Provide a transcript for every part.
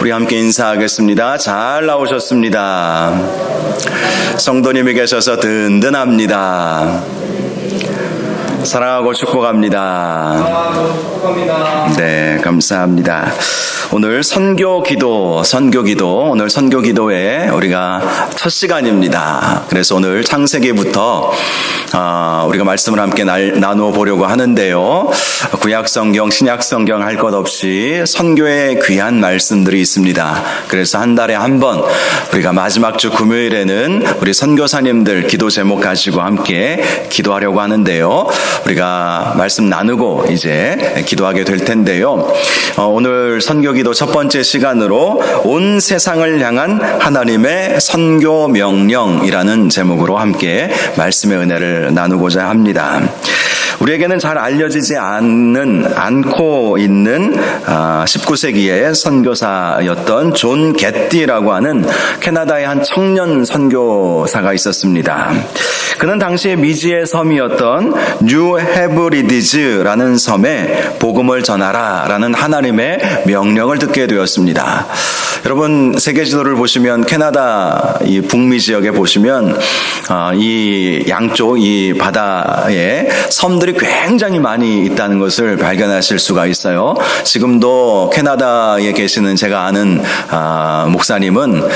우리 함께 인사하겠습니다. 잘 나오셨습니다. 성도님이 계셔서 든든합니다. 사랑하고 축복합니다. 네, 감사합니다. 오늘 선교기도, 오늘 선교기도에 우리가 첫 시간입니다. 그래서 오늘 창세기부터 우리가 말씀을 함께 나누어 보려고 하는데요. 구약성경, 신약성경 할 것 없이 선교의 귀한 말씀들이 있습니다. 그래서 한 달에 한 번 우리가 마지막 주 금요일에는 우리 선교사님들 기도 제목 가지고 함께 기도하려고 하는데요. 우리가 말씀 나누고 이제 기도하게 될 텐데요. 오늘 선교기도 첫 번째 시간으로 온 세상을 향한 하나님의 선교 명령이라는 제목으로 함께 말씀의 은혜를 나누고자 합니다. 우리에게는 잘 알려지지 않고 있는 19세기의 선교사였던 존 게띠라고 하는 캐나다의 한 청년 선교사가 있었습니다. 그는 당시에 미지의 섬이었던 뉴 헤브리디즈라는 섬에 복음을 전하라라는 하나님의 명령을 듣게 되었습니다. 여러분 세계 지도를 보시면 캐나다 이 북미 지역에 보시면 이 양쪽 이 바다에 섬들이 굉장히 많이 있다는 것을 발견하실 수가 있어요. 지금도 캐나다에 계시는 제가 아는 목사님은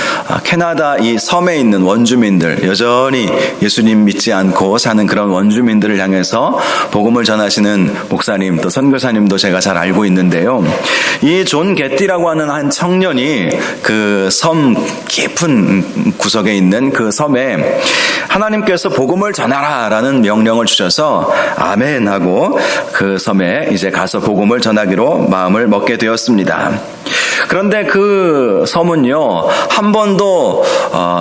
캐나다 이 섬에 있는 원주민들, 여전히 예수님 믿지 않고 사는 그런 원주민들을 향해서 복음을 전하시는 목사님 또 선교사님도 제가 잘 알고 있는데요. 이 존 게띠라고 하는 한 청년이 그 섬 깊은 구석에 있는 그 섬에 하나님께서 복음을 전하라라는 명령을 주셔서 아멘 하고 그 섬에 이제 가서 복음을 전하기로 마음을 먹게 되었습니다. 그런데 그 섬은요, 한 번도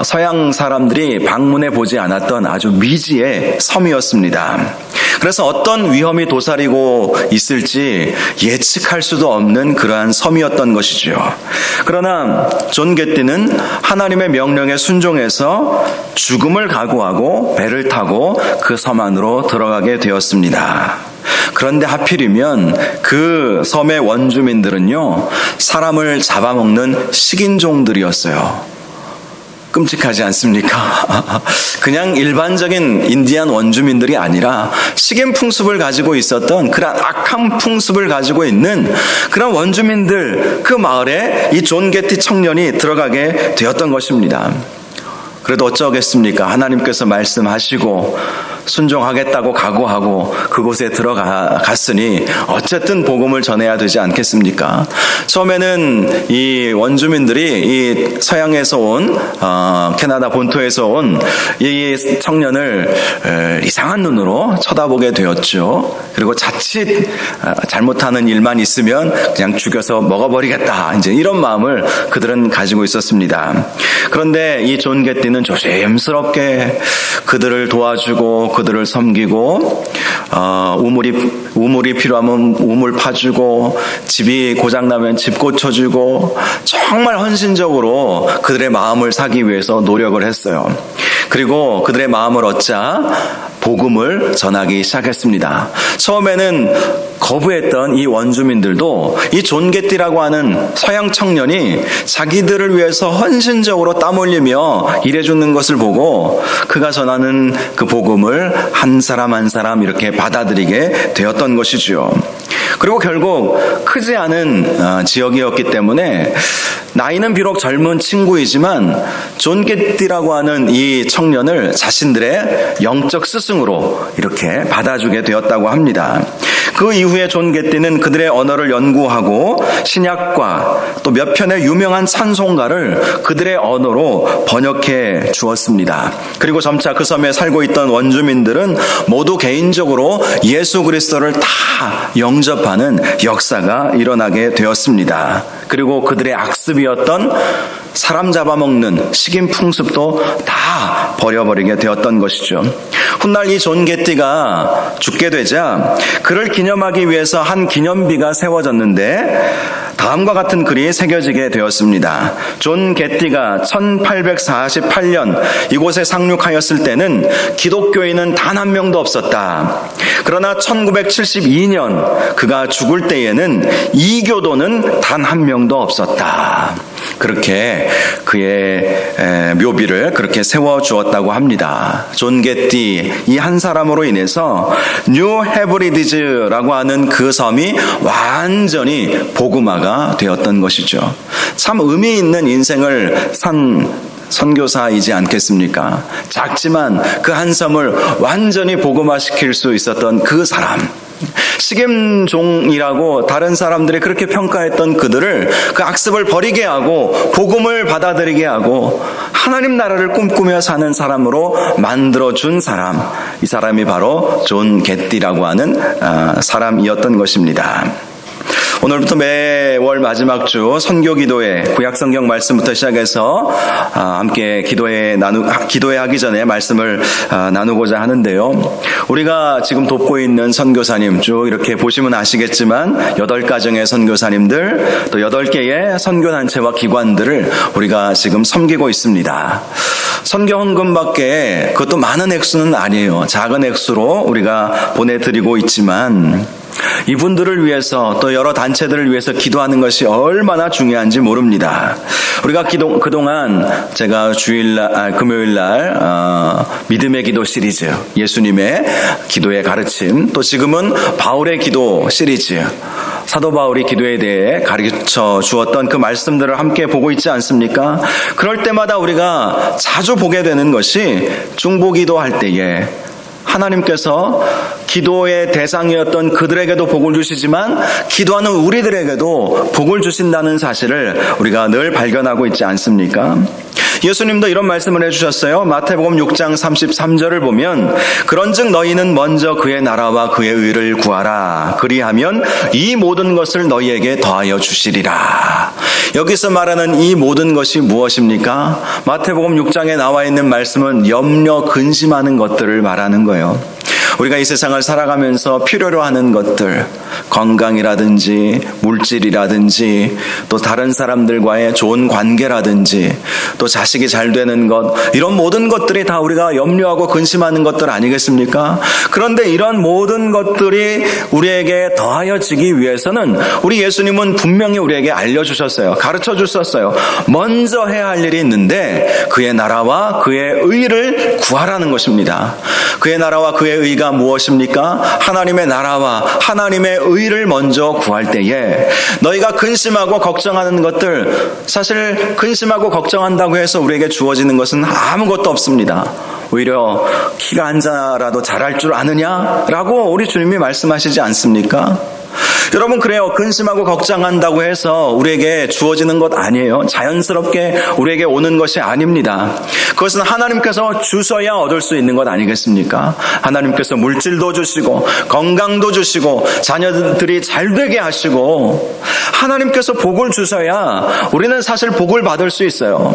서양 사람들이 방문해 보지 않았던 아주 미지의 섬이었습니다. 그래서 어떤 위험이 도사리고 있을지 예측할 수도 없는 그러한 섬이었던 것이죠. 그러나 존 게띠는 하나님의 명령에 순종해서 죽음을 각오하고 배를 타고 그 섬 안으로 들어가게 되었습니다. 그런데 하필이면 그 섬의 원주민들은요, 사람을 잡아먹는 식인종들이었어요. 끔찍하지 않습니까? 그냥 일반적인 인디안 원주민들이 아니라 식인 풍습을 가지고 있었던 그런 악한 풍습을 가지고 있는 그런 원주민들, 그 마을에 이 존 게티 청년이 들어가게 되었던 것입니다. 그래도 어쩌겠습니까? 하나님께서 말씀하시고 순종하겠다고 각오하고 그곳에 들어갔으니 어쨌든 복음을 전해야 되지 않겠습니까? 처음에는 이 원주민들이 이 서양에서 온 캐나다 본토에서 온 이 청년을 이상한 눈으로 쳐다보게 되었죠. 그리고 자칫 잘못하는 일만 있으면 그냥 죽여서 먹어버리겠다, 이제 이런 마음을 그들은 가지고 있었습니다. 그런데 이 존 게띠는 조심스럽게 그들을 도와주고 그들을 섬기고 우물이 필요하면 우물 파주고 집이 고장나면 집 고쳐주고 정말 헌신적으로 그들의 마음을 사기 위해서 노력을 했어요. 그리고 그들의 마음을 얻자 복음을 전하기 시작했습니다. 처음에는 거부했던 이 원주민들도 이 존 게띠라고 하는 서양 청년이 자기들을 위해서 헌신적으로 땀 흘리며 일해주는 것을 보고 그가 전하는 그 복음을 한 사람 한 사람 이렇게 받아들이게 되었던 것이죠. 그리고 결국 크지 않은 지역이었기 때문에 나이는 비록 젊은 친구이지만 존 게띠라고 하는 이 청년을 자신들의 영적 스승으로 이렇게 받아주게 되었다고 합니다. 그 이후에 존 게띠는 그들의 언어를 연구하고 신약과 또 몇 편의 유명한 찬송가를 그들의 언어로 번역해 주었습니다. 그리고 점차 그 섬에 살고 있던 원주민들은 모두 개인적으로 예수 그리스도를 다 영접하는 역사가 일어나게 되었습니다. 그리고 그들의 악습이었던 사람 잡아먹는 식인 풍습도 다 버려버리게 되었던 것이죠. 훗날 이 존 게티가 죽게 되자 그를 기념하기 위해서 한 기념비가 세워졌는데 다음과 같은 글이 새겨지게 되었습니다. 존 게티가 1848년 이곳에 상륙하였을 때는 기독교인은 단 한 명도 없었다. 그러나 1972년 그가 죽을 때에는 이교도는 단 한 명도 없었다. 그렇게 그의 묘비를 그렇게 세워주었다고 합니다. 존 게티 이 한 사람으로 인해서 뉴 헤브리디즈라고 하는 그 섬이 완전히 복음화가 되었던 것이죠. 참 의미 있는 인생을 산 선교사이지 않겠습니까? 작지만 그 한 섬을 완전히 복음화시킬 수 있었던 그 사람, 식임종이라고 다른 사람들이 그렇게 평가했던 그들을 그 악습을 버리게 하고 복음을 받아들이게 하고 하나님 나라를 꿈꾸며 사는 사람으로 만들어준 사람, 이 사람이 바로 존 게티라고 하는 사람이었던 것입니다. 오늘부터 매월 마지막 주 선교기도회 구약성경 말씀부터 시작해서 함께 기도회하기 전에 말씀을 나누고자 하는데요. 우리가 지금 돕고 있는 선교사님 쭉 이렇게 보시면 아시겠지만 8가정의 선교사님들 또 8개의 선교단체와 기관들을 우리가 지금 섬기고 있습니다. 선교 헌금밖에 그것도 많은 액수는 아니에요. 작은 액수로 우리가 보내드리고 있지만 이분들을 위해서 또 여러 단체들을 위해서 기도하는 것이 얼마나 중요한지 모릅니다. 우리가 그동안 제가 금요일날 믿음의 기도 시리즈, 예수님의 기도의 가르침, 또 지금은 바울의 기도 시리즈, 사도 바울이 기도에 대해 가르쳐 주었던 그 말씀들을 함께 보고 있지 않습니까? 그럴 때마다 우리가 자주 보게 되는 것이 중보기도 할 때에 하나님께서 기도의 대상이었던 그들에게도 복을 주시지만 기도하는 우리들에게도 복을 주신다는 사실을 우리가 늘 발견하고 있지 않습니까? 예수님도 이런 말씀을 해주셨어요. 마태복음 6장 33절을 보면 그런즉 너희는 먼저 그의 나라와 그의 의를 구하라. 그리하면 이 모든 것을 너희에게 더하여 주시리라. 여기서 말하는 이 모든 것이 무엇입니까? 마태복음 6장에 나와 있는 말씀은 염려, 근심하는 것들을 말하는 거예요. 우리가 이 세상을 살아가면서 필요로 하는 것들, 건강이라든지 물질이라든지 또 다른 사람들과의 좋은 관계라든지 또 자식이 잘 되는 것, 이런 모든 것들이 다 우리가 염려하고 근심하는 것들 아니겠습니까? 그런데 이런 모든 것들이 우리에게 더하여지기 위해서는 우리 예수님은 분명히 우리에게 알려주셨어요. 가르쳐 주셨어요. 먼저 해야 할 일이 있는데 그의 나라와 그의 의를 구하라는 것입니다. 그의 나라와 그의 의가 무엇입니까? 하나님의 나라와 하나님의 의를 먼저 구할 때에 너희가 근심하고 걱정하는 것들, 사실 근심하고 걱정한다고 해서 우리에게 주어지는 것은 아무것도 없습니다. 오히려 키가 한 자라도 잘할 줄 아느냐라고 우리 주님이 말씀하시지 않습니까? 여러분, 그래요. 근심하고 걱정한다고 해서 우리에게 주어지는 것 아니에요. 자연스럽게 우리에게 오는 것이 아닙니다. 그것은 하나님께서 주셔야 얻을 수 있는 것 아니겠습니까? 하나님께서 물질도 주시고 건강도 주시고 자녀들이 잘 되게 하시고 하나님께서 복을 주셔야 우리는 사실 복을 받을 수 있어요.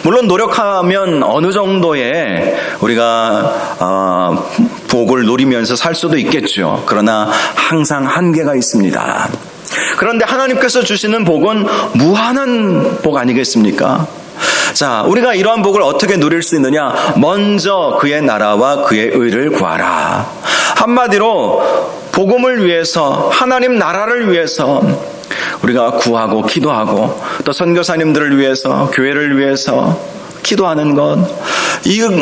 물론 노력하면 어느 정도의 우리가 복을 누리면서 살 수도 있겠죠. 그러나 항상 한계가 있습니다. 그런데 하나님께서 주시는 복은 무한한 복 아니겠습니까? 자, 우리가 이러한 복을 어떻게 누릴 수 있느냐? 먼저 그의 나라와 그의 의를 구하라. 한마디로 복음을 위해서, 하나님 나라를 위해서 우리가 구하고 기도하고 또 선교사님들을 위해서, 교회를 위해서 기도하는 것,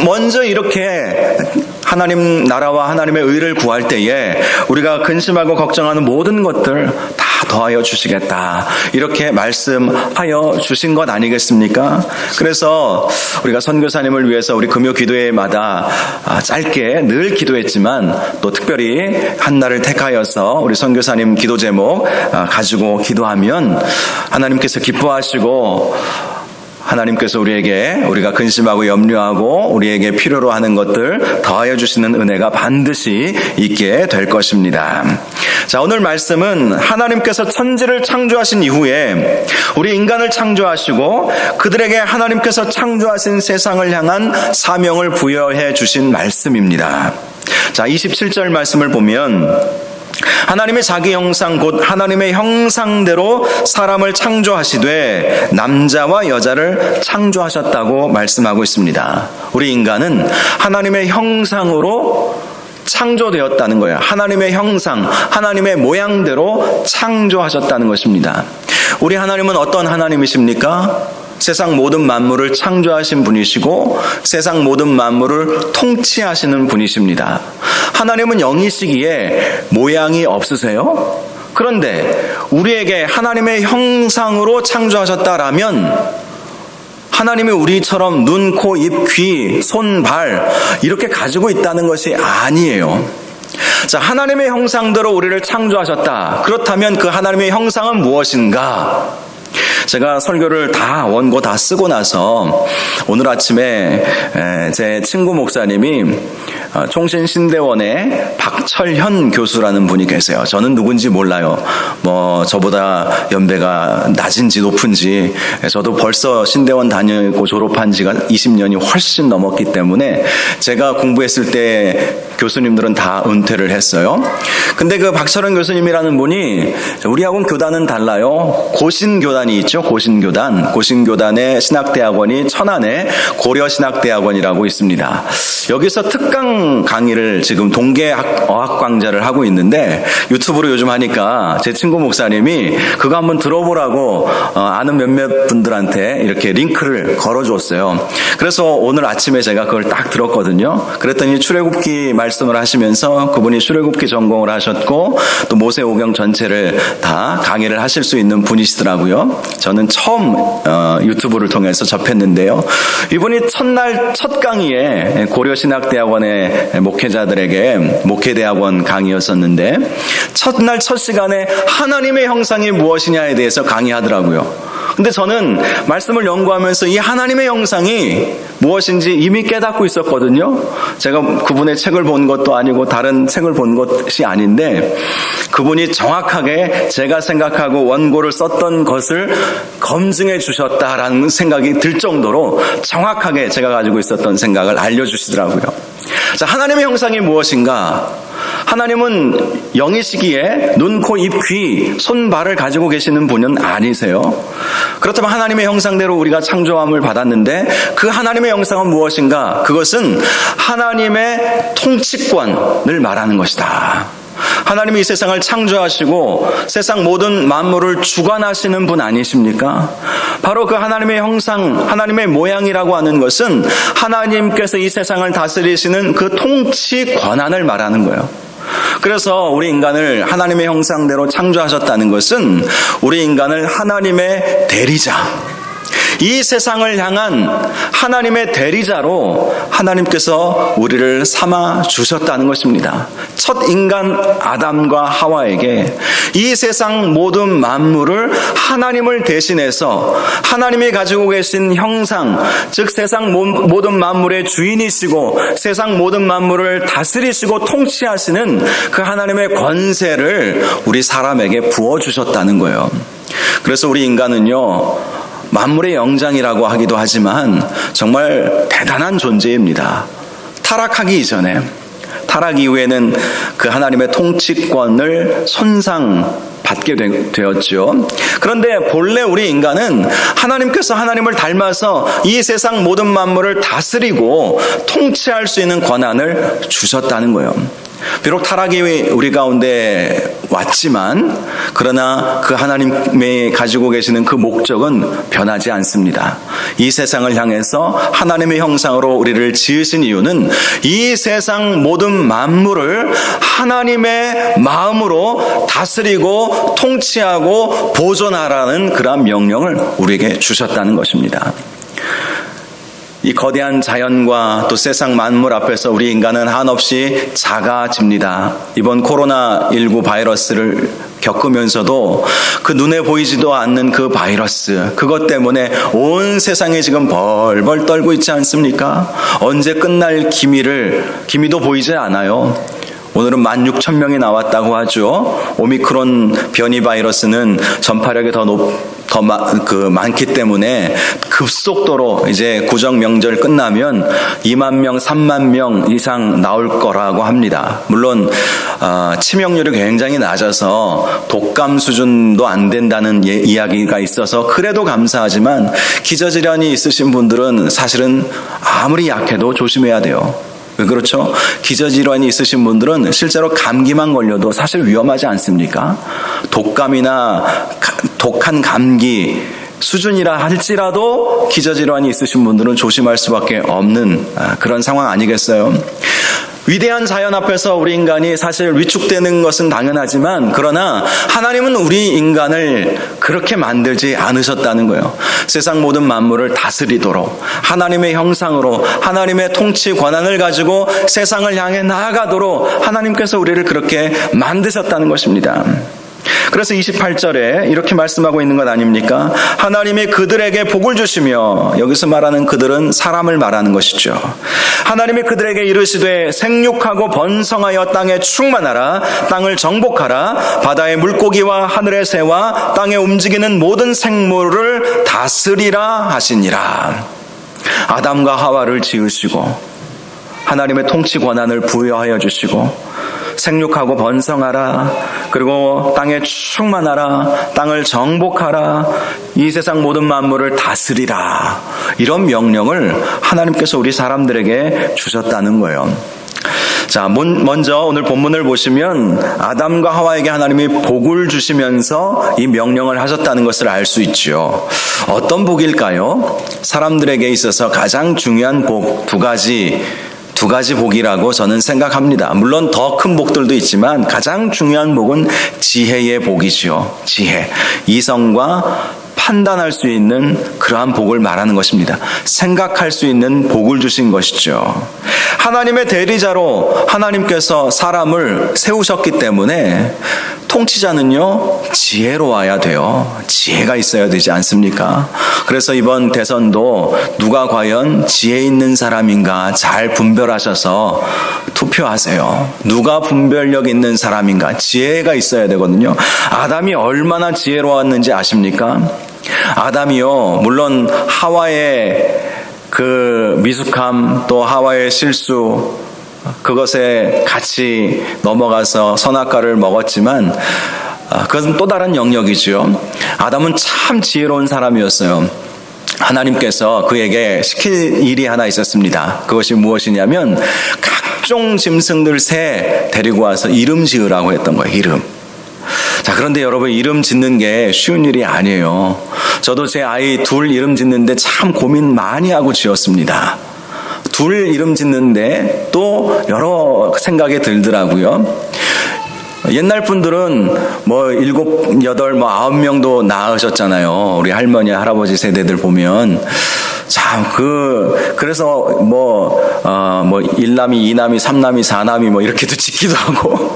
먼저 이렇게 하나님 나라와 하나님의 의를 구할 때에 우리가 근심하고 걱정하는 모든 것들 다 더하여 주시겠다, 이렇게 말씀하여 주신 것 아니겠습니까? 그래서 우리가 선교사님을 위해서 우리 금요 기도회마다 짧게 늘 기도했지만 또 특별히 한 날을 택하여서 우리 선교사님 기도 제목 가지고 기도하면 하나님께서 기뻐하시고 하나님께서 우리가 근심하고 염려하고 우리에게 필요로 하는 것들 더하여 주시는 은혜가 반드시 있게 될 것입니다. 자, 오늘 말씀은 하나님께서 천지를 창조하신 이후에 우리 인간을 창조하시고 그들에게 하나님께서 창조하신 세상을 향한 사명을 부여해 주신 말씀입니다. 자, 27절 말씀을 보면 하나님의 자기 형상 곧 하나님의 형상대로 사람을 창조하시되 남자와 여자를 창조하셨다고 말씀하고 있습니다. 우리 인간은 하나님의 형상으로 창조되었다는 거예요. 하나님의 형상, 하나님의 모양대로 창조하셨다는 것입니다. 우리 하나님은 어떤 하나님이십니까? 세상 모든 만물을 창조하신 분이시고 세상 모든 만물을 통치하시는 분이십니다. 하나님은 영이시기에 모양이 없으세요? 그런데 우리에게 하나님의 형상으로 창조하셨다라면 하나님이 우리처럼 눈, 코, 입, 귀, 손, 발 이렇게 가지고 있다는 것이 아니에요. 자, 하나님의 형상대로 우리를 창조하셨다. 그렇다면 그 하나님의 형상은 무엇인가? 제가 설교를 원고 다 쓰고 나서 오늘 아침에 제 친구 목사님이 총신신대원의 박철현 교수라는 분이 계세요. 저는 누군지 몰라요. 저보다 연배가 낮은지 높은지, 저도 벌써 신대원 다니고 졸업한 지가 20년이 훨씬 넘었기 때문에 제가 공부했을 때 교수님들은 다 은퇴를 했어요. 근데 그 박철현 교수님이라는 분이 우리하고는 교단은 달라요. 고신교단이 있죠. 고신교단의 신학대학원이 천안에 고려신학대학원이라고 있습니다. 여기서 특강 강의를 지금 동계어학광자를 하고 있는데 유튜브로 요즘 하니까 제 친구 목사님이 그거 한번 들어보라고 아는 몇몇 분들한테 이렇게 링크를 걸어줬어요. 그래서 오늘 아침에 제가 그걸 딱 들었거든요. 그랬더니 출애굽기 말씀을 하시면서 그분이 출애굽기 전공을 하셨고 또 모세오경 전체를 다 강의를 하실 수 있는 분이시더라고요. 저는 처음 유튜브를 통해서 접했는데요. 이분이 첫날 첫 강의에 고려신학대학원의 목회자들에게 목회대학원 강의였었는데 첫날 첫 시간에 하나님의 형상이 무엇이냐에 대해서 강의하더라고요. 근데 저는 말씀을 연구하면서 이 하나님의 형상이 무엇인지 이미 깨닫고 있었거든요. 제가 그분의 책을 본 것도 아니고 다른 책을 본 것이 아닌데 그분이 정확하게 제가 생각하고 원고를 썼던 것을 검증해 주셨다라는 생각이 들 정도로 정확하게 제가 가지고 있었던 생각을 알려주시더라고요. 자, 하나님의 형상이 무엇인가? 하나님은 영이시기에 눈, 코, 입, 귀, 손, 발을 가지고 계시는 분은 아니세요. 그렇다면 하나님의 형상대로 우리가 창조함을 받았는데 그 하나님의 형상은 무엇인가? 그것은 하나님의 통치권을 말하는 것이다. 하나님이 이 세상을 창조하시고 세상 모든 만물을 주관하시는 분 아니십니까? 바로 그 하나님의 형상, 하나님의 모양이라고 하는 것은 하나님께서 이 세상을 다스리시는 그 통치 권한을 말하는 거예요. 그래서 우리 인간을 하나님의 형상대로 창조하셨다는 것은 우리 인간을 하나님의 대리자, 이 세상을 향한 하나님의 대리자로 하나님께서 우리를 삼아 주셨다는 것입니다. 첫 인간 아담과 하와에게 이 세상 모든 만물을 하나님을 대신해서 하나님이 가지고 계신 형상, 즉 세상 모든 만물의 주인이시고 세상 모든 만물을 다스리시고 통치하시는 그 하나님의 권세를 우리 사람에게 부어주셨다는 거예요. 그래서 우리 인간은요, 만물의 영장이라고 하기도 하지만 정말 대단한 존재입니다. 타락하기 이전에, 타락 이후에는 그 하나님의 통치권을 손상받게 되었죠. 그런데 본래 우리 인간은 하나님께서 하나님을 닮아서 이 세상 모든 만물을 다스리고 통치할 수 있는 권한을 주셨다는 거예요. 비록 타락이 우리 가운데 왔지만 그러나 그 하나님이 가지고 계시는 그 목적은 변하지 않습니다. 이 세상을 향해서 하나님의 형상으로 우리를 지으신 이유는 이 세상 모든 만물을 하나님의 마음으로 다스리고 통치하고 보존하라는 그러한 명령을 우리에게 주셨다는 것입니다. 이 거대한 자연과 또 세상 만물 앞에서 우리 인간은 한없이 작아집니다. 이번 코로나19 바이러스를 겪으면서도 그 눈에 보이지도 않는 그 바이러스, 그것 때문에 온 세상이 지금 벌벌 떨고 있지 않습니까? 언제 끝날 기미도 보이지 않아요. 오늘은 16,000명이 나왔다고 하죠. 오미크론 변이 바이러스는 전파력이 더 많기 때문에 급속도로 이제 구정 명절 끝나면 2만 명, 3만 명 이상 나올 거라고 합니다. 물론 치명률이 굉장히 낮아서 독감 수준도 안 된다는 이야기가 있어서 그래도 감사하지만 기저질환이 있으신 분들은 사실은 아무리 약해도 조심해야 돼요. 왜 그렇죠? 기저질환이 있으신 분들은 실제로 감기만 걸려도 사실 위험하지 않습니까? 독감이나 독한 감기 수준이라 할지라도 기저질환이 있으신 분들은 조심할 수밖에 없는 그런 상황 아니겠어요? 위대한 자연 앞에서 우리 인간이 사실 위축되는 것은 당연하지만 그러나 하나님은 우리 인간을 그렇게 만들지 않으셨다는 거예요. 세상 모든 만물을 다스리도록 하나님의 형상으로 하나님의 통치 권한을 가지고 세상을 향해 나아가도록 하나님께서 우리를 그렇게 만드셨다는 것입니다. 그래서 28절에 이렇게 말씀하고 있는 것 아닙니까? 하나님이 그들에게 복을 주시며, 여기서 말하는 그들은 사람을 말하는 것이죠. 하나님이 그들에게 이르시되 생육하고 번성하여 땅에 충만하라, 땅을 정복하라, 바다의 물고기와 하늘의 새와 땅에 움직이는 모든 생물을 다스리라 하시니라. 아담과 하와를 지으시고 하나님의 통치 권한을 부여하여 주시고 생육하고 번성하라, 그리고 땅에 충만하라, 땅을 정복하라, 이 세상 모든 만물을 다스리라, 이런 명령을 하나님께서 우리 사람들에게 주셨다는 거예요. 자, 먼저 오늘 본문을 보시면 아담과 하와에게 하나님이 복을 주시면서 이 명령을 하셨다는 것을 알 수 있죠. 어떤 복일까요? 사람들에게 있어서 가장 중요한 복 두 가지 복이라고 저는 생각합니다. 물론 더 큰 복들도 있지만 가장 중요한 복은 지혜의 복이죠. 지혜. 이성과 판단할 수 있는 그러한 복을 말하는 것입니다. 생각할 수 있는 복을 주신 것이죠. 하나님의 대리자로 하나님께서 사람을 세우셨기 때문에 통치자는요, 지혜로워야 돼요. 지혜가 있어야 되지 않습니까? 그래서 이번 대선도 누가 과연 지혜 있는 사람인가 잘 분별하셔서 투표하세요. 누가 분별력 있는 사람인가, 지혜가 있어야 되거든요. 아담이 얼마나 지혜로웠는지 아십니까? 아담이요, 물론 하와의 그 미숙함, 또 하와의 실수, 그것에 같이 넘어가서 선악과를 먹었지만 그것은 또 다른 영역이죠. 아담은 참 지혜로운 사람이었어요. 하나님께서 그에게 시킬 일이 하나 있었습니다. 그것이 무엇이냐면 각종 짐승들 새 데리고 와서 이름 지으라고 했던 거예요. 이름. 자, 그런데 여러분, 이름 짓는 게 쉬운 일이 아니에요. 저도 제 아이 둘 이름 짓는데 참 고민 많이 하고 지었습니다. 둘 이름 짓는데 또 여러 생각이 들더라고요. 옛날 분들은 7, 8, 9명도 낳으셨잖아요. 우리 할머니, 할아버지 세대들 보면. 참, 그래서 1남이, 2남이, 3남이, 4남이 이렇게도 짓기도 하고.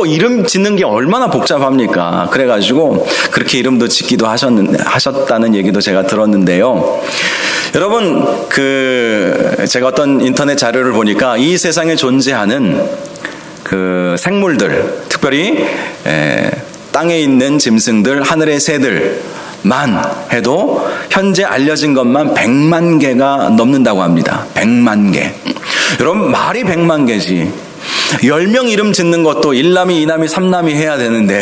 이름 짓는 게 얼마나 복잡합니까? 그래가지고 그렇게 이름도 짓기도 하셨다는 얘기도 제가 들었는데요. 여러분, 제가 어떤 인터넷 자료를 보니까 이 세상에 존재하는 그 생물들, 특별히 땅에 있는 짐승들, 하늘의 새들만 해도 현재 알려진 것만 100만 개가 넘는다고 합니다. 100만 개. 여러분, 말이 100만 개지. 10명 이름 짓는 것도 1남이, 2남이, 3남이 해야 되는데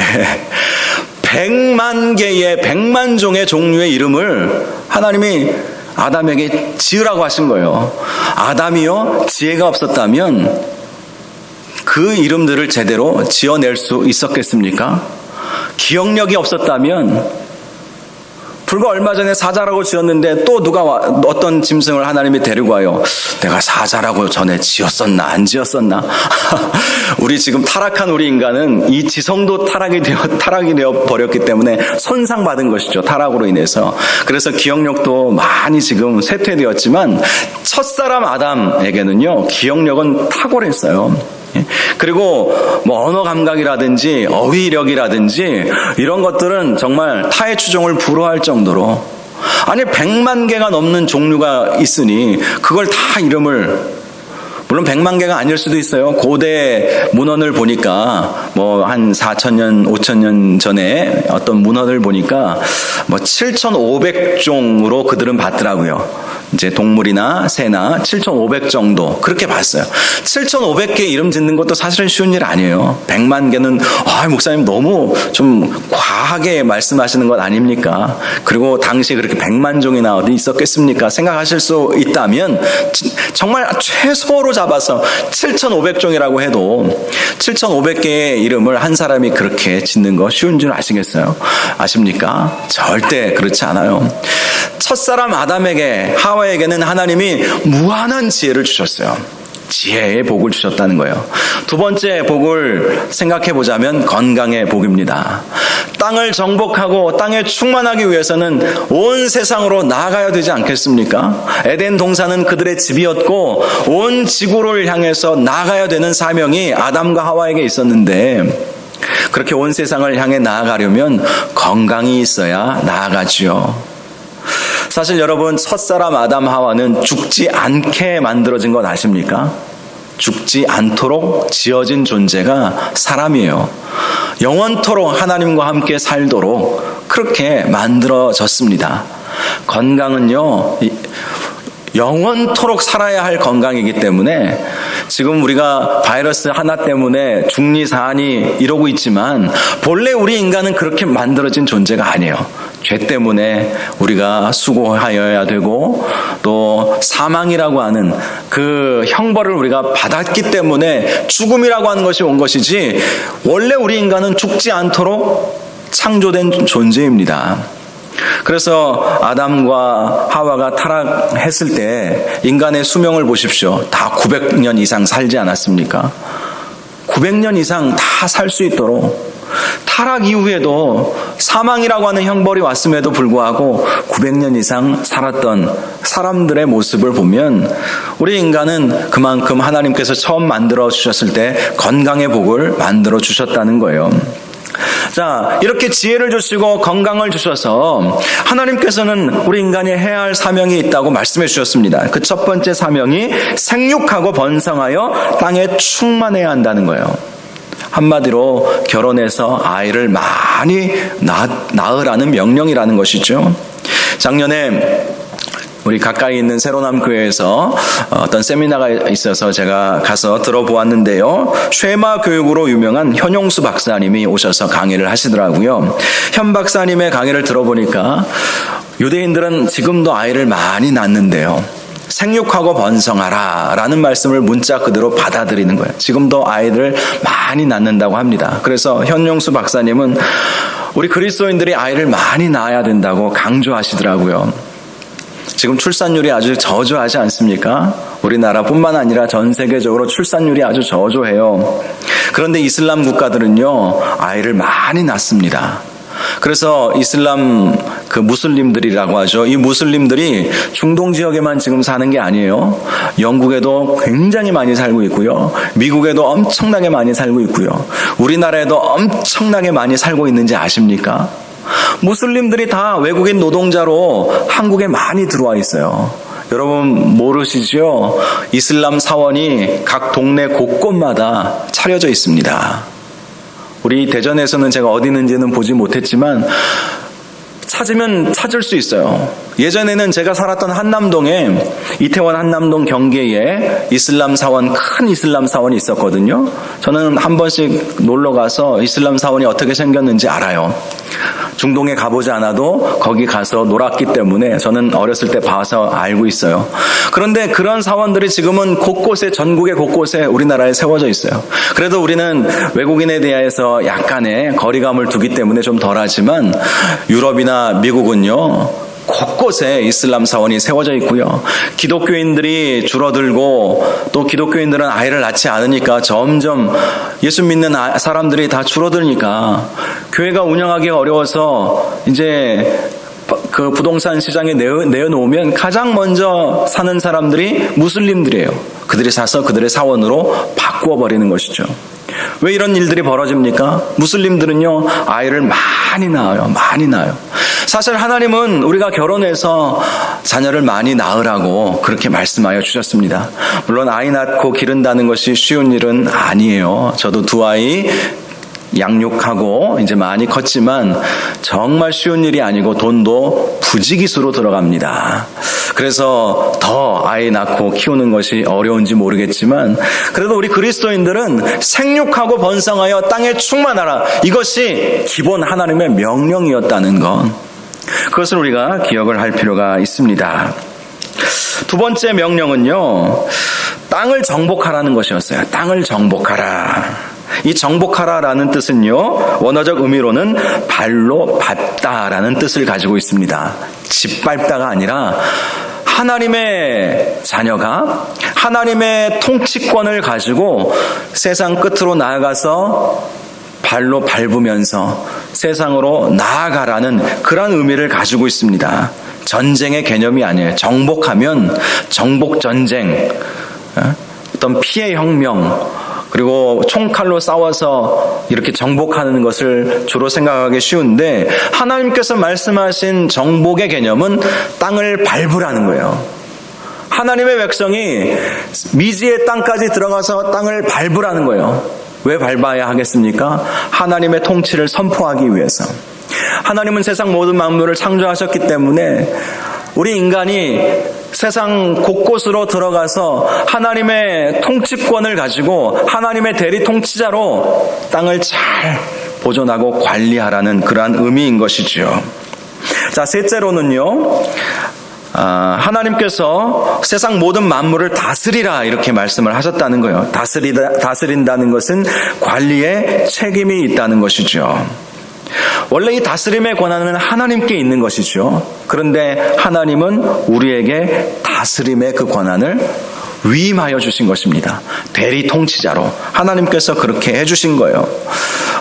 100만 개의 100만 종의 종류의 이름을 하나님이 아담에게 지으라고 하신 거예요. 아담이요, 지혜가 없었다면 그 이름들을 제대로 지어낼 수 있었겠습니까? 기억력이 없었다면 불과 얼마 전에 사자라고 지었는데 또 누가 어떤 짐승을 하나님이 데리고 와요. 내가 사자라고 전에 지었었나 안 지었었나? 우리 지금 타락한 우리 인간은 이 지성도 타락이 되어 버렸기 때문에 손상받은 것이죠. 타락으로 인해서. 그래서 기억력도 많이 지금 쇠퇴되었지만 첫사람 아담에게는요, 기억력은 탁월했어요. 그리고 뭐 언어 감각이라든지 어휘력이라든지 이런 것들은 정말 타의 추종을 불허할 정도로, 아니 100만 개가 넘는 종류가 있으니 그걸 다 이름을, 물론 100만 개가 아닐 수도 있어요. 고대 문헌을 보니까 뭐 한 4,000년, 5,000년 전에 어떤 문헌을 보니까 뭐 7,500종으로 그들은 봤더라고요. 이제 동물이나 새나 7,500 정도 그렇게 봤어요. 7,500개 이름 짓는 것도 사실은 쉬운 일 아니에요. 100만 개는 목사님 너무 좀 과하게 말씀하시는 것 아닙니까? 그리고 당시에 그렇게 100만 종이나 어디 있었겠습니까? 생각하실 수 있다면 정말 최소로 잡아서 7,500종이라고 해도 7,500개의 이름을 한 사람이 그렇게 짓는 거 쉬운 줄 아시겠어요? 아십니까? 절대 그렇지 않아요. 첫사람 아담에게, 하와에게는 하나님이 무한한 지혜를 주셨어요. 지혜의 복을 주셨다는 거예요. 두 번째 복을 생각해 보자면 건강의 복입니다. 땅을 정복하고 땅에 충만하기 위해서는 온 세상으로 나아가야 되지 않겠습니까? 에덴 동산은 그들의 집이었고 온 지구를 향해서 나아가야 되는 사명이 아담과 하와에게 있었는데, 그렇게 온 세상을 향해 나아가려면 건강이 있어야 나아가지요. 사실 여러분, 첫사람 아담 하와는 죽지 않게 만들어진 것 아십니까? 죽지 않도록 지어진 존재가 사람이에요. 영원토록 하나님과 함께 살도록 그렇게 만들어졌습니다. 건강은요, 영원토록 살아야 할 건강이기 때문에 지금 우리가 바이러스 하나 때문에 중리사안이 이러고 있지만 본래 우리 인간은 그렇게 만들어진 존재가 아니에요. 죄 때문에 우리가 수고하여야 되고 또 사망이라고 하는 그 형벌을 우리가 받았기 때문에 죽음이라고 하는 것이 온 것이지, 원래 우리 인간은 죽지 않도록 창조된 존재입니다. 그래서 아담과 하와가 타락했을 때 인간의 수명을 보십시오. 다 900년 이상 살지 않았습니까? 900년 이상 다 살 수 있도록, 타락 이후에도 사망이라고 하는 형벌이 왔음에도 불구하고 900년 이상 살았던 사람들의 모습을 보면 우리 인간은 그만큼 하나님께서 처음 만들어 주셨을 때 건강의 복을 만들어 주셨다는 거예요. 자, 이렇게 지혜를 주시고 건강을 주셔서 하나님께서는 우리 인간이 해야 할 사명이 있다고 말씀해 주셨습니다. 그 첫 번째 사명이 생육하고 번성하여 땅에 충만해야 한다는 거예요. 한마디로 결혼해서 아이를 많이 낳으라는 명령이라는 것이죠. 작년에 우리 가까이 있는 새로남 교회에서 어떤 세미나가 있어서 제가 가서 들어보았는데요. 쉐마 교육으로 유명한 현용수 박사님이 오셔서 강의를 하시더라고요. 현 박사님의 강의를 들어보니까 유대인들은 지금도 아이를 많이 낳는데요, 생육하고 번성하라 라는 말씀을 문자 그대로 받아들이는 거예요. 지금도 아이를 많이 낳는다고 합니다. 그래서 현용수 박사님은 우리 그리스도인들이 아이를 많이 낳아야 된다고 강조하시더라고요. 지금 출산율이 아주 저조하지 않습니까? 우리나라뿐만 아니라 전 세계적으로 출산율이 아주 저조해요. 그런데 이슬람 국가들은요, 아이를 많이 낳습니다. 그래서 이슬람 무슬림들이라고 하죠. 이 무슬림들이 중동 지역에만 지금 사는 게 아니에요. 영국에도 굉장히 많이 살고 있고요. 미국에도 엄청나게 많이 살고 있고요. 우리나라에도 엄청나게 많이 살고 있는지 아십니까? 무슬림들이 다 외국인 노동자로 한국에 많이 들어와 있어요. 여러분 모르시죠? 이슬람 사원이 각 동네 곳곳마다 차려져 있습니다. 우리 대전에서는 제가 어디 있는지는 보지 못했지만 찾으면 찾을 수 있어요. 예전에는 제가 살았던 한남동에, 이태원 한남동 경계에 이슬람 사원, 큰 이슬람 사원이 있었거든요. 저는 한 번씩 놀러 가서 이슬람 사원이 어떻게 생겼는지 알아요. 중동에 가보지 않아도 거기 가서 놀았기 때문에 저는 어렸을 때 봐서 알고 있어요. 그런데 그런 사원들이 지금은 곳곳에, 전국의 곳곳에 우리나라에 세워져 있어요. 그래도 우리는 외국인에 대해서 약간의 거리감을 두기 때문에 좀 덜하지만 유럽이나 우리나라, 미국은요, 곳곳에 이슬람 사원이 세워져 있고요. 기독교인들이 줄어들고 또 기독교인들은 아이를 낳지 않으니까 점점 예수 믿는 사람들이 다 줄어드니까 교회가 운영하기가 어려워서 이제 그 부동산 시장에 내어놓으면 가장 먼저 사는 사람들이 무슬림들이에요. 그들이 사서 그들의 사원으로 바꾸어버리는 것이죠. 왜 이런 일들이 벌어집니까? 무슬림들은요, 아이를 많이 낳아요. 많이 낳아요. 사실 하나님은 우리가 결혼해서 자녀를 많이 낳으라고 그렇게 말씀하여 주셨습니다. 물론 아이 낳고 기른다는 것이 쉬운 일은 아니에요. 저도 두 아이 양육하고 이제 많이 컸지만 정말 쉬운 일이 아니고 돈도 부지기수로 들어갑니다. 그래서 더 아이 낳고 키우는 것이 어려운지 모르겠지만 그래도 우리 그리스도인들은 생육하고 번성하여 땅에 충만하라. 이것이 기본 하나님의 명령이었다는 것. 그것을 우리가 기억을 할 필요가 있습니다. 두 번째 명령은요, 땅을 정복하라는 것이었어요. 땅을 정복하라. 이 정복하라라는 뜻은요, 원어적 의미로는 발로 밟다라는 뜻을 가지고 있습니다. 짓밟다가 아니라 하나님의 자녀가 하나님의 통치권을 가지고 세상 끝으로 나아가서 발로 밟으면서 세상으로 나아가라는 그런 의미를 가지고 있습니다. 전쟁의 개념이 아니에요. 정복하면 정복전쟁, 어떤 피해 혁명, 그리고 총칼로 싸워서 이렇게 정복하는 것을 주로 생각하기 쉬운데 하나님께서 말씀하신 정복의 개념은 땅을 밟으라는 거예요. 하나님의 백성이 미지의 땅까지 들어가서 땅을 밟으라는 거예요. 왜 밟아야 하겠습니까? 하나님의 통치를 선포하기 위해서. 하나님은 세상 모든 만물을 창조하셨기 때문에 우리 인간이 세상 곳곳으로 들어가서 하나님의 통치권을 가지고 하나님의 대리 통치자로 땅을 잘 보존하고 관리하라는 그러한 의미인 것이죠. 자, 셋째로는요, 하나님께서 세상 모든 만물을 다스리라 이렇게 말씀을 하셨다는 거예요. 다스린다는 것은 관리에 책임이 있다는 것이죠. 원래 이 다스림의 권한은 하나님께 있는 것이죠. 그런데 하나님은 우리에게 다스림의 그 권한을 위임하여 주신 것입니다. 대리 통치자로 하나님께서 그렇게 해주신 거예요.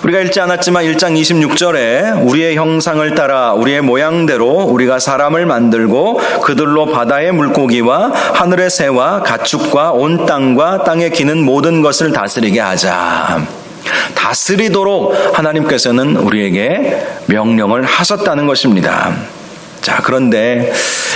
우리가 읽지 않았지만 1장 26절에 우리의 형상을 따라 우리의 모양대로 우리가 사람을 만들고 그들로 바다의 물고기와 하늘의 새와 가축과 온 땅과 땅에 기는 모든 것을 다스리게 하자. 다스리도록 하나님께서는 우리에게 명령을 하셨다는 것입니다. 자, 그런데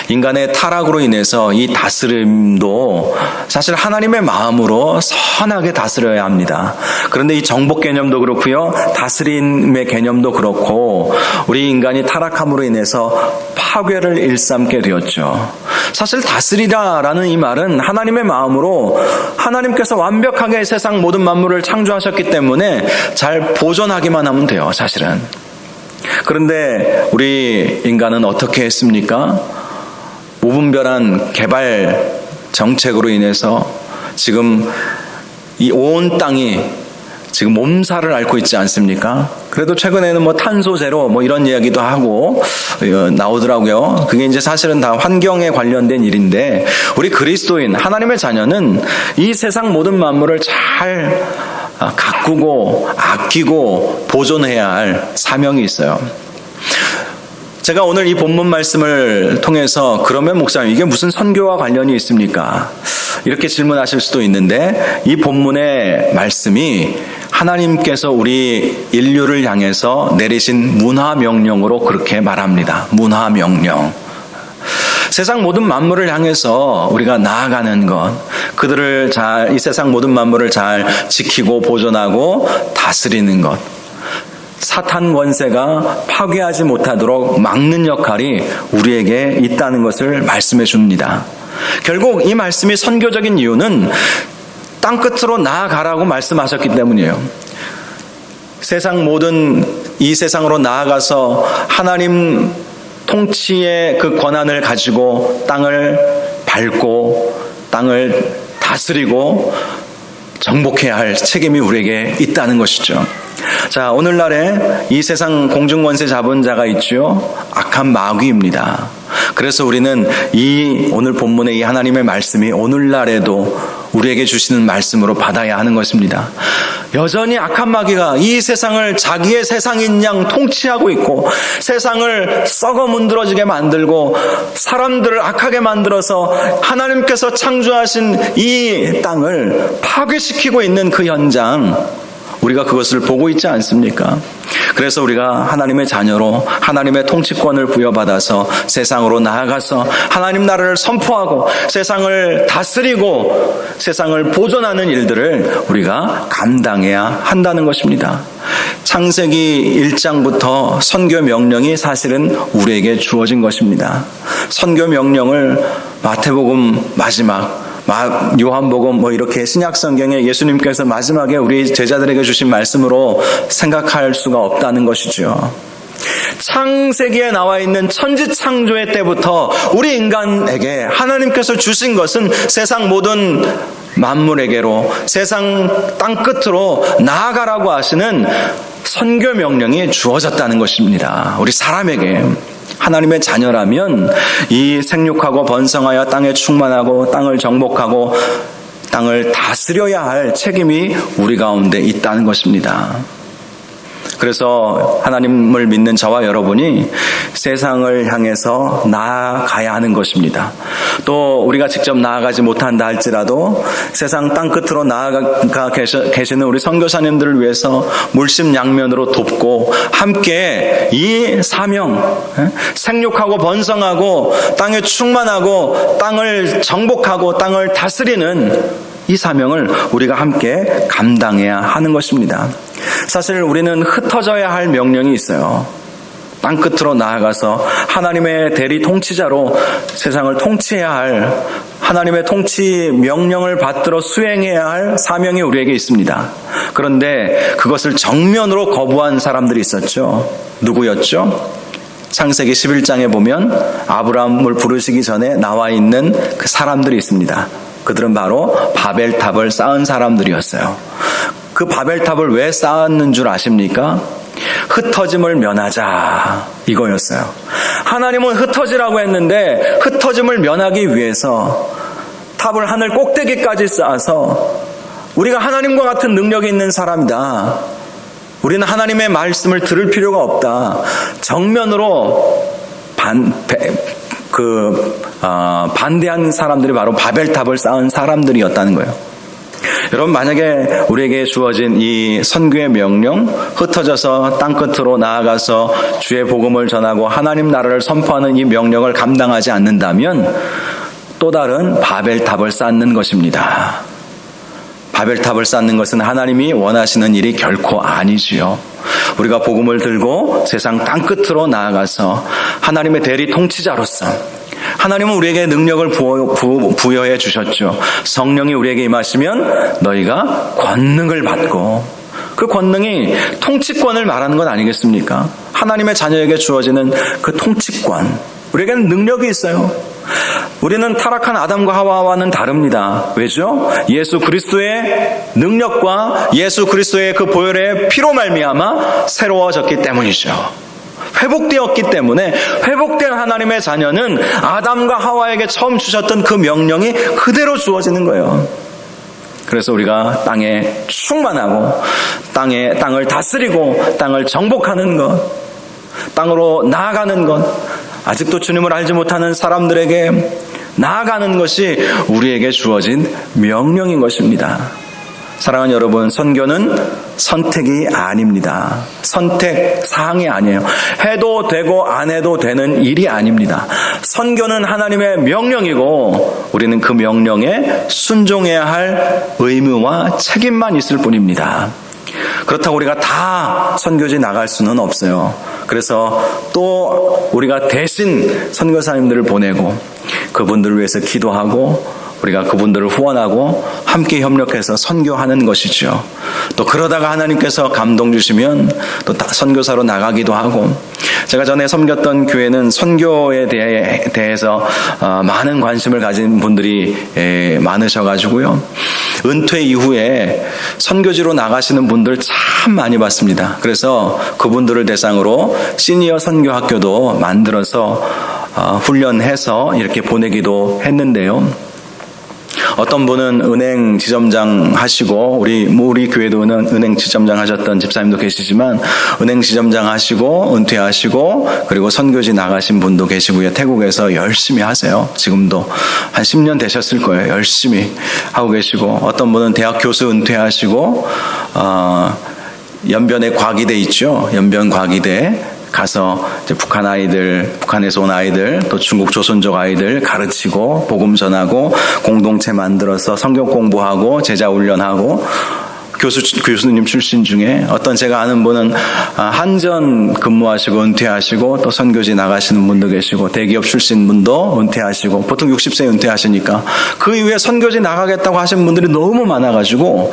인간의 타락으로 인해서 이 다스림도 사실 하나님의 마음으로 선하게 다스려야 합니다. 그런데 이 정복 개념도 그렇고요, 다스림의 개념도 그렇고 우리 인간이 타락함으로 인해서 파괴를 일삼게 되었죠. 사실 다스리라라는 이 말은 하나님의 마음으로 하나님께서 완벽하게 세상 모든 만물을 창조하셨기 때문에 잘 보존하기만 하면 돼요, 사실은. 그런데 우리 인간은 어떻게 했습니까? 무분별한 개발 정책으로 인해서 지금 이 온 땅이 지금 몸살을 앓고 있지 않습니까? 그래도 최근에는 뭐 탄소 제로 뭐 이런 이야기도 하고 나오더라고요. 그게 이제 사실은 다 환경에 관련된 일인데 우리 그리스도인 하나님의 자녀는 이 세상 모든 만물을 잘 가꾸고 아끼고 보존해야 할 사명이 있어요. 제가 오늘 이 본문 말씀을 통해서 그러면 목사님 이게 무슨 선교와 관련이 있습니까? 이렇게 질문하실 수도 있는데 이 본문의 말씀이 하나님께서 우리 인류를 향해서 내리신 문화명령으로 그렇게 말합니다. 문화명령. 세상 모든 만물을 향해서 우리가 나아가는 것, 그들을 이 세상 모든 만물을 잘 지키고 보존하고 다스리는 것, 사탄 권세가 파괴하지 못하도록 막는 역할이 우리에게 있다는 것을 말씀해 줍니다. 결국 이 말씀이 선교적인 이유는 땅끝으로 나아가라고 말씀하셨기 때문이에요. 세상 모든 이 세상으로 나아가서 하나님 통치의 그 권한을 가지고 땅을 밟고 땅을 다스리고 정복해야 할 책임이 우리에게 있다는 것이죠. 자, 오늘날에 이 세상 공중권세 잡은 자가 있죠. 악한 마귀입니다. 그래서 우리는 이 오늘 본문의 이 하나님의 말씀이 오늘날에도 우리에게 주시는 말씀으로 받아야 하는 것입니다. 여전히 악한 마귀가 이 세상을 자기의 세상인 양 통치하고 있고, 세상을 썩어 문드러지게 만들고 사람들을 악하게 만들어서 하나님께서 창조하신 이 땅을 파괴시키고 있는 그 현장, 우리가 그것을 보고 있지 않습니까? 그래서 우리가 하나님의 자녀로 하나님의 통치권을 부여받아서 세상으로 나아가서 하나님 나라를 선포하고 세상을 다스리고 세상을 보존하는 일들을 우리가 감당해야 한다는 것입니다. 창세기 1장부터 선교 명령이 사실은 우리에게 주어진 것입니다. 선교 명령을 마태복음 마지막, 요한복음 이렇게 신약성경에 예수님께서 마지막에 우리 제자들에게 주신 말씀으로 생각할 수가 없다는 것이죠. 창세기에 나와 있는 천지창조의 때부터 우리 인간에게 하나님께서 주신 것은 세상 모든 만물에게로, 세상 땅끝으로 나아가라고 하시는 선교 명령이 주어졌다는 것입니다. 우리 사람에게. 하나님의 자녀라면 이 생육하고 번성하여 땅에 충만하고 땅을 정복하고 땅을 다스려야 할 책임이 우리 가운데 있다는 것입니다. 그래서 하나님을 믿는 저와 여러분이 세상을 향해서 나아가야 하는 것입니다. 또 우리가 직접 나아가지 못한다 할지라도 세상 땅끝으로 나아가 계시는 우리 선교사님들을 위해서 물심양면으로 돕고 함께 이 사명, 생육하고 번성하고 땅에 충만하고 땅을 정복하고 땅을 다스리는 이 사명을 우리가 함께 감당해야 하는 것입니다. 사실 우리는 흩어져야 할 명령이 있어요. 땅끝으로 나아가서 하나님의 대리 통치자로 세상을 통치해야 할, 하나님의 통치 명령을 받들어 수행해야 할 사명이 우리에게 있습니다. 그런데 그것을 정면으로 거부한 사람들이 있었죠. 누구였죠? 창세기 11장에 보면 아브라함을 부르시기 전에 나와 있는 그 사람들이 있습니다. 그들은 바로 바벨탑을 쌓은 사람들이었어요. 그 바벨탑을 왜 쌓았는 줄 아십니까? 흩어짐을 면하자, 이거였어요. 하나님은 흩어지라고 했는데 흩어짐을 면하기 위해서 탑을 하늘 꼭대기까지 쌓아서 우리가 하나님과 같은 능력이 있는 사람이다, 우리는 하나님의 말씀을 들을 필요가 없다, 정면으로 반대한 사람들이 바로 바벨탑을 쌓은 사람들이었다는 거예요. 여러분, 만약에 우리에게 주어진 이 선교의 명령, 흩어져서 땅끝으로 나아가서 주의 복음을 전하고 하나님 나라를 선포하는 이 명령을 감당하지 않는다면 또 다른 바벨탑을 쌓는 것입니다. 바벨탑을 쌓는 것은 하나님이 원하시는 일이 결코 아니지요. 우리가 복음을 들고 세상 땅끝으로 나아가서 하나님의 대리 통치자로서 하나님은 우리에게 능력을 부여해 주셨죠. 성령이 우리에게 임하시면 너희가 권능을 받고, 그 권능이 통치권을 말하는 건 아니겠습니까? 하나님의 자녀에게 주어지는 그 통치권, 우리에게는 능력이 있어요. 우리는 타락한 아담과 하와와는 다릅니다. 왜죠? 예수 그리스도의 능력과 예수 그리스도의 그 보혈의 피로 말미암아 새로워졌기 때문이죠. 회복되었기 때문에 회복된 하나님의 자녀는 아담과 하와에게 처음 주셨던 그 명령이 그대로 주어지는 거예요. 그래서 우리가 땅에 충만하고 땅을 다스리고 땅을 정복하는 것, 땅으로 나아가는 것, 아직도 주님을 알지 못하는 사람들에게 나아가는 것이 우리에게 주어진 명령인 것입니다. 사랑하는 여러분, 선교는 선택이 아닙니다. 선택 사항이 아니에요. 해도 되고 안 해도 되는 일이 아닙니다. 선교는 하나님의 명령이고 우리는 그 명령에 순종해야 할 의무와 책임만 있을 뿐입니다. 그렇다고 우리가 다 선교지 나갈 수는 없어요. 그래서 또 우리가 대신 선교사님들을 보내고 그분들을 위해서 기도하고 우리가 그분들을 후원하고 함께 협력해서 선교하는 것이죠. 또 그러다가 하나님께서 감동 주시면 또 선교사로 나가기도 하고, 제가 전에 섬겼던 교회는 선교에 대해서 많은 관심을 가진 분들이 많으셔가지고요. 은퇴 이후에 선교지로 나가시는 분들 참 많이 봤습니다. 그래서 그분들을 대상으로 시니어 선교학교도 만들어서 훈련해서 이렇게 보내기도 했는데요. 어떤 분은 은행 지점장 하시고, 우리 교회도는 은행 지점장 하셨던 집사님도 계시지만, 은행 지점장 하시고 은퇴하시고 그리고 선교지 나가신 분도 계시고요. 태국에서 열심히 하세요. 지금도 한 10년 되셨을 거예요. 열심히 하고 계시고, 어떤 분은 대학 교수 은퇴하시고 연변에 과기대 있죠. 연변 과기대 가서 이제 북한에서 온 아이들, 또 중국 조선족 아이들 가르치고 복음 전하고 공동체 만들어서 성경 공부하고 제자 훈련하고, 교수님 출신 중에 어떤 제가 아는 분은 한전 근무하시고 은퇴하시고 또 선교지 나가시는 분도 계시고, 대기업 출신 분도 은퇴하시고, 보통 60세 은퇴하시니까 그 이후에 선교지 나가겠다고 하신 분들이 너무 많아가지고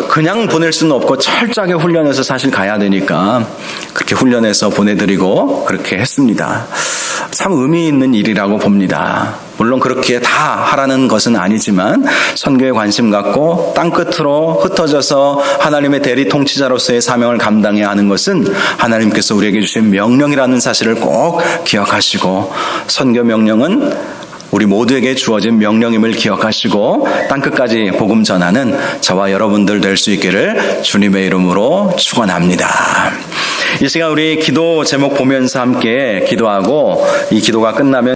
그냥 보낼 수는 없고 철저하게 훈련해서 사실 가야 되니까 그렇게 훈련해서 보내드리고 그렇게 했습니다. 참 의미 있는 일이라고 봅니다. 물론 그렇게 다 하라는 것은 아니지만 선교에 관심 갖고 땅끝으로 흩어져서 하나님의 대리 통치자로서의 사명을 감당해야 하는 것은 하나님께서 우리에게 주신 명령이라는 사실을 꼭 기억하시고, 선교 명령은 우리 모두에게 주어진 명령임을 기억하시고 땅끝까지 복음 전하는 저와 여러분들 될 수 있기를 주님의 이름으로 축원합니다. 이 시간 우리 기도 제목 보면서 함께 기도하고, 이 기도가 끝나면